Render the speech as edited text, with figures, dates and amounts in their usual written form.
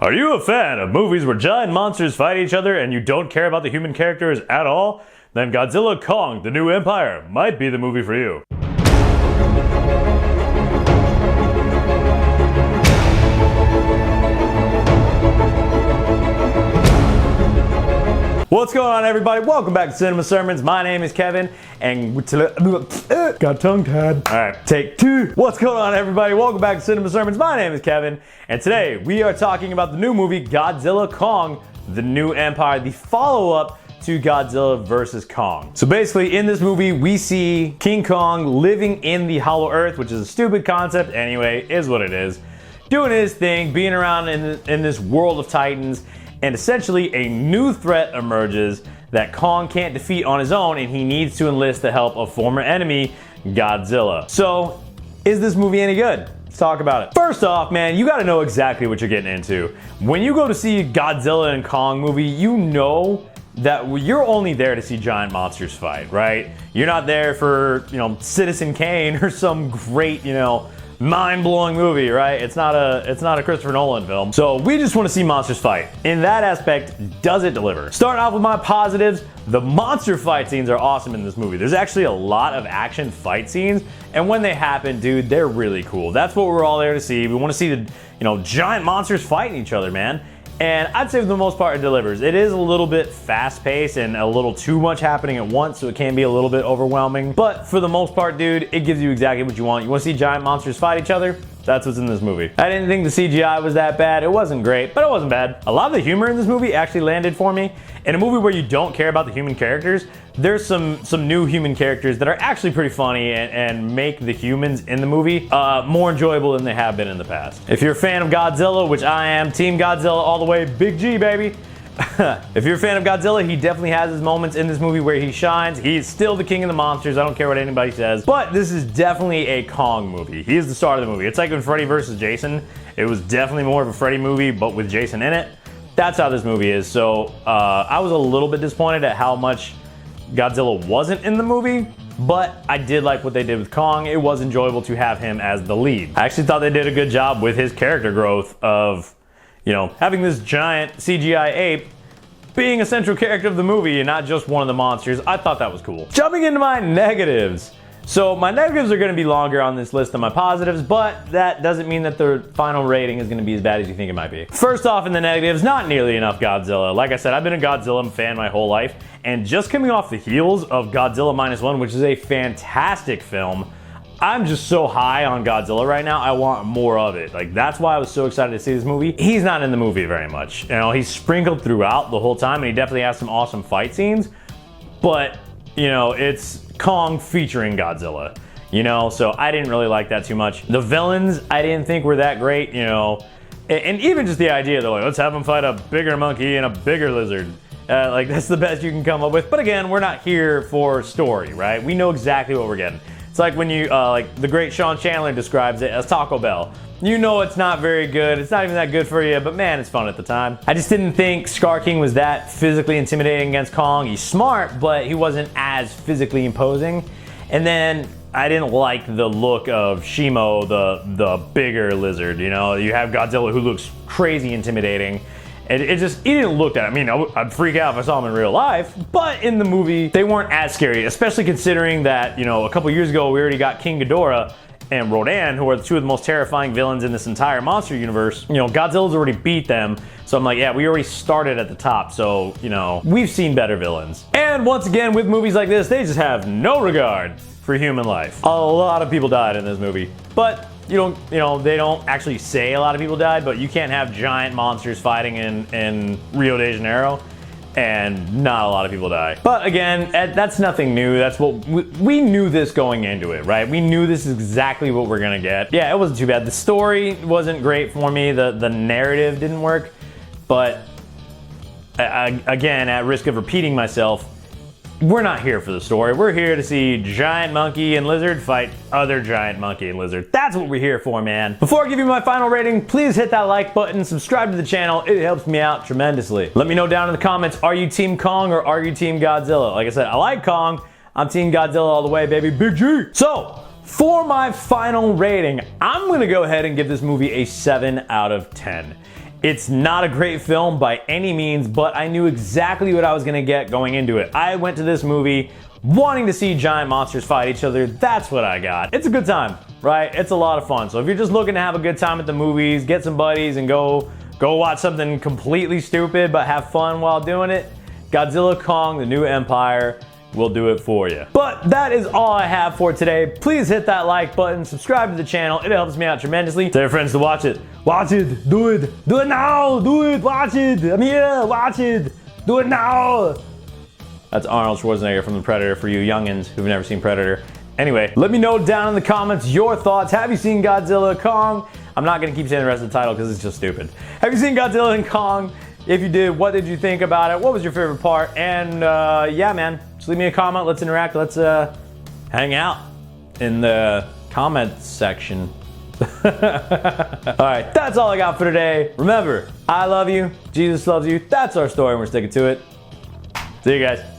Are you a fan of movies where giant monsters fight each other and you don't care about the human characters at all? Then Godzilla Kong: The New Empire might be the movie for you. What's going on, everybody? Welcome back to Cinema Sermons. My name is Kevin, and got tongue-tied. All right, take two. What's going on, everybody? Welcome back to Cinema Sermons. My name is Kevin, and today we are talking about the new movie Godzilla Kong: The New Empire, the follow-up to Godzilla vs. Kong. So basically, in this movie, we see King Kong living in the Hollow Earth, which is a stupid concept anyway, is what it is, doing his thing, being around in this world of titans. And essentially a new threat emerges that Kong can't defeat on his own, and he needs to enlist the help of former enemy Godzilla. So, is this movie any good? Let's talk about it. First off, man, you gotta know exactly what you're getting into. When you go to see a Godzilla and Kong movie, you know that you're only there to see giant monsters fight, right? You're not there for, Citizen Kane or some great, mind-blowing movie, right? It's not a Christopher Nolan film. So we just want to see monsters fight. In that aspect, does it deliver? Starting off with my positives, the monster fight scenes are awesome in this movie. There's actually a lot of action fight scenes, and when they happen, dude, they're really cool. That's what we're all there to see. We want to see the, giant monsters fighting each other, man. And I'd say for the most part it delivers. It is a little bit fast-paced and a little too much happening at once, so it can be a little bit overwhelming. But for the most part, dude, it gives you exactly what you want. You want to see giant monsters fight each other? That's what's in this movie. I didn't think the CGI was that bad. It wasn't great, but it wasn't bad. A lot of the humor in this movie actually landed for me. In a movie where you don't care about the human characters, there's some new human characters that are actually pretty funny and make the humans in the movie more enjoyable than they have been in the past. If you're a fan of Godzilla, which I am, Team Godzilla all the way, Big G, baby. If you're a fan of Godzilla, he definitely has his moments in this movie where he shines. He's still the king of the monsters. I don't care what anybody says. But this is definitely a Kong movie. He is the star of the movie. It's like when Freddy vs. Jason. It was definitely more of a Freddy movie, but with Jason in it. That's how this movie is. So I was a little bit disappointed at how much Godzilla wasn't in the movie, but I did like what they did with Kong. It was enjoyable to have him as the lead. I actually thought they did a good job with his character growth of, having this giant CGI ape being a central character of the movie and not just one of the monsters. I thought that was cool. Jumping into my negatives. So my negatives are going to be longer on this list than my positives, but that doesn't mean that the final rating is going to be as bad as you think it might be. First off, in the negatives, not nearly enough Godzilla. Like I said, I've been a Godzilla fan my whole life, and just coming off the heels of Godzilla Minus One, which is a fantastic film, I'm just so high on Godzilla right now. I want more of it. Like, that's why I was so excited to see this movie. He's not in the movie very much. He's sprinkled throughout the whole time, and he definitely has some awesome fight scenes, but it's Kong featuring Godzilla, so I didn't really like that too much. The villains, I didn't think were that great, and even just the idea, they're like, let's have them fight a bigger monkey and a bigger lizard. Like, that's the best you can come up with. But again, we're not here for story, right? We know exactly what we're getting. It's like when you, like the great Sean Chandler describes it as Taco Bell. You know it's not very good, it's not even that good for you, but man, it's fun at the time. I just didn't think Scar King was that physically intimidating against Kong. He's smart, but he wasn't as physically imposing. And then I didn't like the look of Shimo, the bigger lizard. You have Godzilla who looks crazy intimidating. And he didn't look that. I mean, I'd freak out if I saw him in real life, but in the movie, they weren't as scary, especially considering that, a couple years ago, we already got King Ghidorah and Rodan, who are two of the most terrifying villains in this entire monster universe. Godzilla's already beat them, so I'm like, yeah, we already started at the top, so, we've seen better villains. And once again, with movies like this, they just have no regard for human life. A lot of people died in this movie, but they don't actually say a lot of people died, but you can't have giant monsters fighting in Rio de Janeiro and not a lot of people die. But again, that's nothing new. That's what we knew this going into it, right? We knew this is exactly what we're gonna get. Yeah, it wasn't too bad. The story wasn't great for me. The narrative didn't work, but again, at risk of repeating myself, we're not here for the story. We're here to see giant monkey and lizard fight other giant monkey and lizard. That's what we're here for, man. Before I give you my final rating, please hit that like button, subscribe to the channel. It helps me out tremendously. Let me know down in the comments, are you Team Kong or are you Team Godzilla? Like I said, I like Kong. I'm Team Godzilla all the way, baby. Big G. So, for my final rating, I'm gonna go ahead and give this movie a 7 out of 10. It's not a great film by any means, but I knew exactly what I was gonna get going into it. I went to this movie wanting to see giant monsters fight each other. That's what I got. It's a good time, right? It's a lot of fun. So if you're just looking to have a good time at the movies, get some buddies and go watch something completely stupid but have fun while doing it, Godzilla Kong: The New Empire will do it for you. But that is all I have for today. Please hit that like button, subscribe to the channel. It helps me out tremendously. Tell your friends to watch it. Watch it. Do it. Do it now. Do it. Watch it. I'm here. Watch it. Do it now. That's Arnold Schwarzenegger from The Predator for you youngins who've never seen Predator. Anyway, let me know down in the comments your thoughts. Have you seen Godzilla Kong? I'm not gonna keep saying the rest of the title because it's just stupid. Have you seen Godzilla and Kong? If you did, what did you think about it? What was your favorite part? And yeah, man, just leave me a comment. Let's interact. Let's hang out in the comments section. All right, that's all I got for today. Remember, I love you. Jesus loves you. That's our story, and we're sticking to it. See you guys.